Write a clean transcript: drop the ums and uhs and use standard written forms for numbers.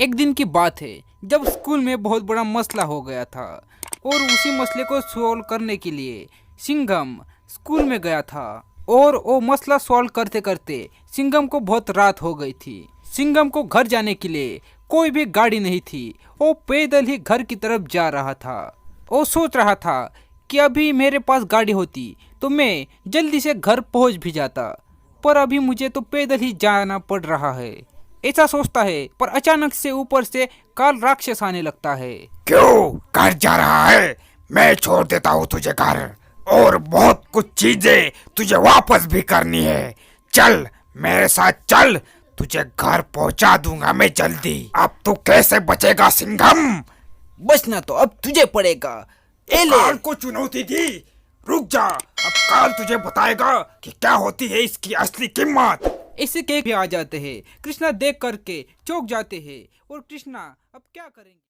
एक दिन की बात है जब स्कूल में बहुत बड़ा मसला हो गया था और उसी मसले को सॉल्व करने के लिए सिंघम स्कूल में गया था। और वो मसला सॉल्व करते करते सिंघम को बहुत रात हो गई थी। सिंघम को घर जाने के लिए कोई भी गाड़ी नहीं थी। वो पैदल ही घर की तरफ जा रहा था। वो सोच रहा था कि अभी मेरे पास गाड़ी होती तो मैं जल्दी से घर पहुंच भी जाता, पर अभी मुझे तो पैदल ही जाना पड़ रहा है। ऐसा सोचता है, पर अचानक से ऊपर से काल राक्षस आने लगता है। क्यों घर जा रहा है? मैं छोड़ देता हूँ तुझे घर, और बहुत कुछ चीजें तुझे वापस भी करनी है। चल मेरे साथ चल, तुझे घर पहुंचा दूंगा मैं जल्दी। अब तू कैसे बचेगा सिंघम? बचना तो अब तुझे पड़ेगा। ए ले। काल को चुनौती दी। रुक जा, अब काल तुझे बताएगा कि क्या होती है इसकी असली कीमत। ऐसे केक भी आ जाते हैं। कृष्णा देख करके चौंक जाते हैं और कृष्णा अब क्या करेंगे।